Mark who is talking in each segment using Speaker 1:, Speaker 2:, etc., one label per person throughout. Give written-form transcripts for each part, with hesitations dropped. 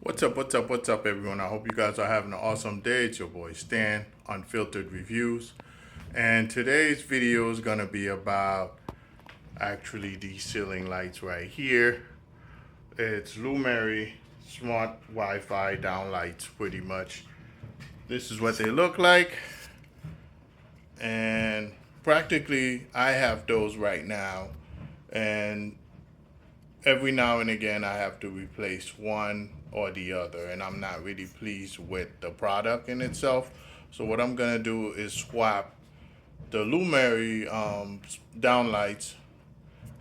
Speaker 1: What's up, everyone? I hope you guys are having an awesome day. It's your boy Stan, Unfiltered Reviews. And today's video is gonna be about actually these ceiling lights right here. It's Lumary smart Wi-Fi downlights, pretty much. This is what they look like. And practically, I have those right now. And every now and again I have to replace one or the other, and I'm not really pleased with the product in itself. So what I'm gonna do is swap the Lumary downlights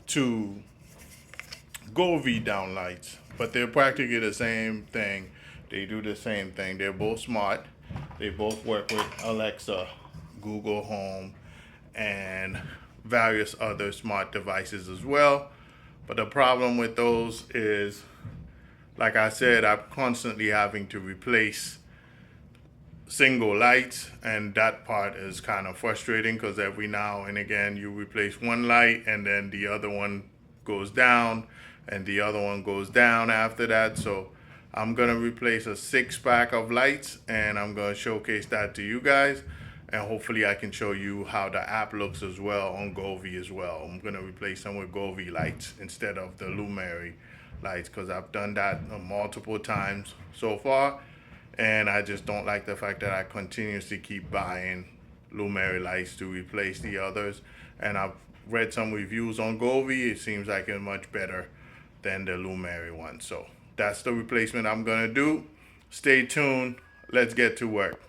Speaker 1: to Govee downlights, but they're practically the same thing. They do the same thing. They're both smart. They both work with Alexa, Google Home, and various other smart devices as well. But the problem with those is, like I said, I'm constantly having to replace single lights, and that part is kind of frustrating because every now and again you replace one light and then the other one goes down and the other one goes down after that. So I'm gonna replace a 6-pack of lights, and I'm gonna showcase that to you guys, and hopefully I can show you how the app looks as well on Govee as well. I'm gonna replace them with Govee lights instead of the Lumary lights because I've done that multiple times so far, and I just don't like the fact that I continuously keep buying Lumary lights to replace the others. And I've read some reviews on Govee. It seems like it's much better than the Lumary one. So that's the replacement I'm gonna do. Stay tuned. Let's get to work.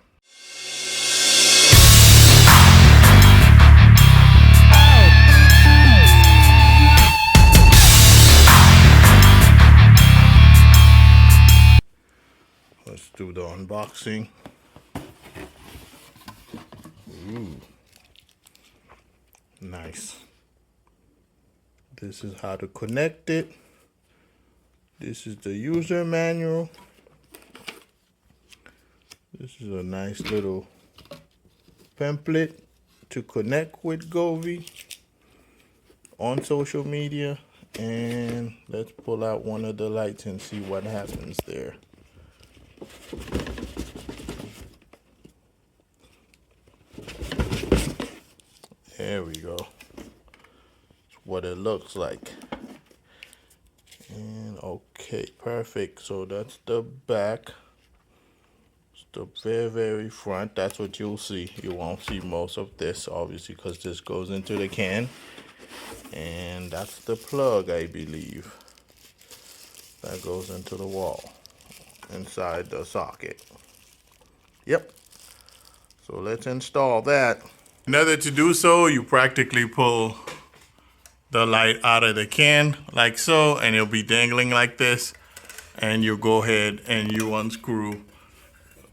Speaker 1: Let's do the unboxing. Ooh, nice. This is how to connect it. This is the user manual. This is a nice little pamphlet to connect with Govee on social media. And let's pull out one of the lights and see what happens there. There we go. That's what it looks like. And okay, perfect. So that's the back. It's the very front. That's what you'll see. You won't see most of this, obviously, because this goes into the can. And that's the plug, I believe. That goes into the wall inside the socket. Yep. So let's install that. In order to do so, you practically pull the light out of the can like so, and it'll be dangling like this. And you go ahead and you unscrew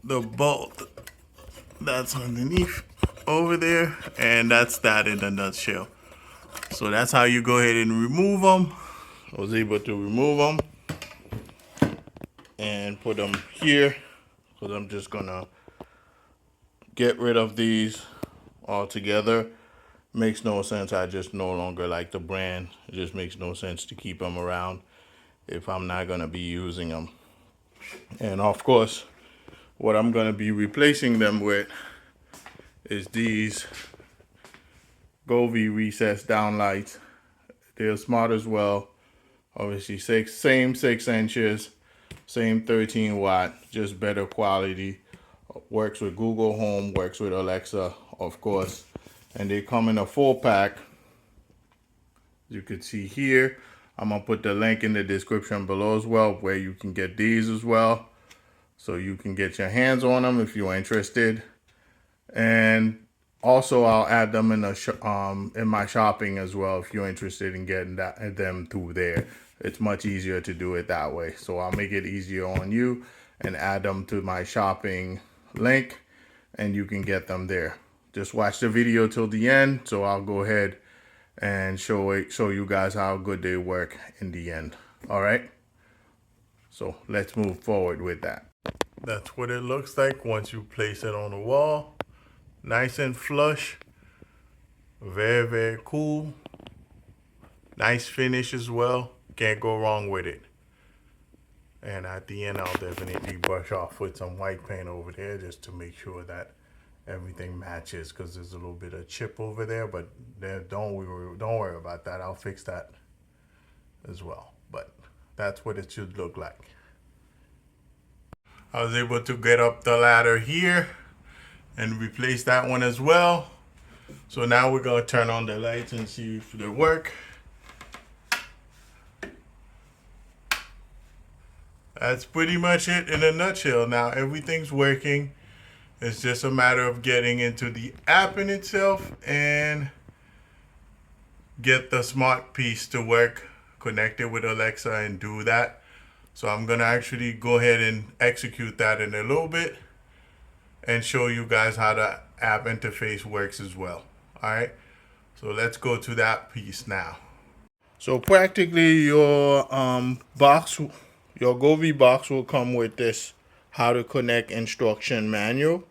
Speaker 1: the bolt that's underneath over there, and that's that in a nutshell. So that's how you go ahead and remove them. I was able to remove them and put them here because I'm just gonna get rid of these altogether. Makes no sense. I just no longer like the brand. It just makes no sense to keep them around if I'm not gonna be using them. And of course, what I'm gonna be replacing them with is these Govee Recessed Downlights. They're smart as well. Obviously, same 6 inches, same 13 watt, just better quality. Works with Google Home, works with Alexa, of course. And they come in a 4-pack. As you can see here, I'm gonna put the link in the description below as well, where you can get these as well. So you can get your hands on them if you're interested. And also, I'll add them in my shopping as well if you're interested in getting them through there. It's much easier to do it that way. So I'll make it easier on you and add them to my shopping link, and you can get them there. Just watch the video till the end, so I'll go ahead and show you guys how good they work in the end. All right. So let's move forward with that. That's what it looks like once you place it on the wall. Nice and flush. Very cool. Nice finish as well. Can't go wrong with it. And at the end, I'll definitely brush off with some white paint over there just to make sure that everything matches, because there's a little bit of chip over there, but don't worry about that. I'll fix that as well. But that's what it should look like. I was able to get up the ladder here and replace that one as well. So now we're gonna turn on the lights and see if they work. That's pretty much it in a nutshell. Now everything's working. It's just a matter of getting into the app in itself and get the smart piece to work, connect it with Alexa and do that. So I'm gonna actually go ahead and execute that in a little bit and show you guys how the app interface works as well. All right, so let's go to that piece now. So practically your box, your Govee box will come with this how to connect instruction manual,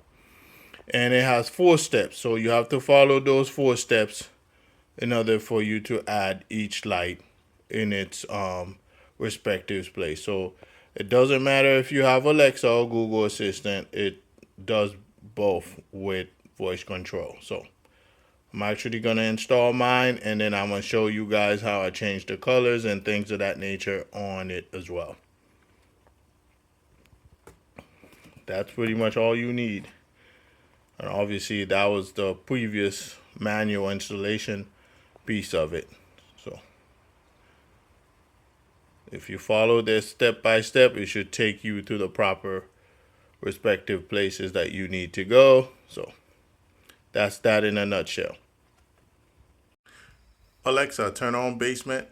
Speaker 1: and it has 4 steps. So you have to follow those 4 steps in order for you to add each light in its respective place. So it doesn't matter if you have Alexa or Google Assistant, it does both with voice control. So I'm actually going to install mine, and then I'm going to show you guys how I change the colors and things of that nature on it as well. That's pretty much all you need. And obviously that was the previous manual installation piece of it. So if you follow this step by step, it should take you to the proper respective places that you need to go. So that's that in a nutshell. Alexa, turn on basement.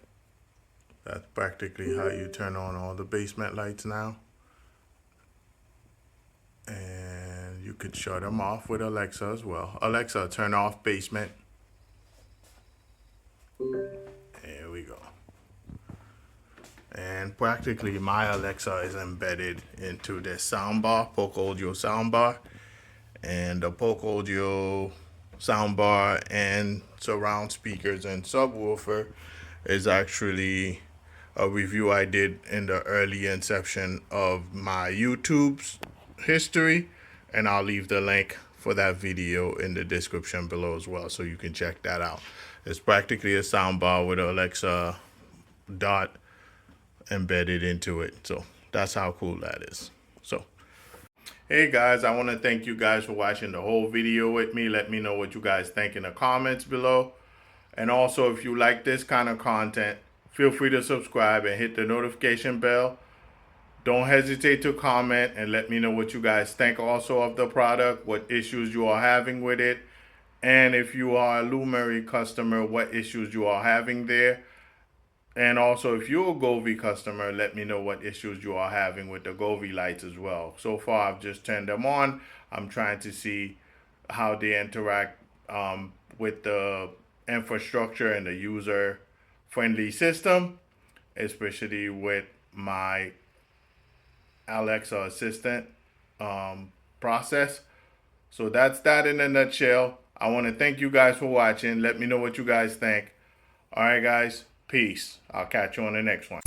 Speaker 1: That's practically how you turn on all the basement lights now. And you could shut them off with Alexa as well. Alexa, turn off basement. There we go. And practically my Alexa is embedded into this soundbar, Polk Audio soundbar. And the Polk Audio soundbar and surround speakers and subwoofer is actually a review I did in the early inception of my YouTube's history, and I'll leave the link for that video in the description below as well, so you can check that out. It's practically a soundbar with an Alexa dot embedded into it. So that's how cool that is. So hey guys, I want to thank you guys for watching the whole video with me. Let me know what you guys think in the comments below. And also, if you like this kind of content, feel free to subscribe and hit the notification bell. Don't hesitate to comment and let me know what you guys think also of the product, what issues you are having with it. And if you are a Lumary customer, what issues you are having there. And also, if you're a Govee customer, let me know what issues you are having with the Govee lights as well. So far, I've just turned them on. I'm trying to see how they interact with the infrastructure and the user-friendly system, especially with my Alexa assistant process. So that's that in a nutshell. I want to thank you guys for watching. Let me know what you guys think. All right, guys. Peace. I'll catch you on the next one.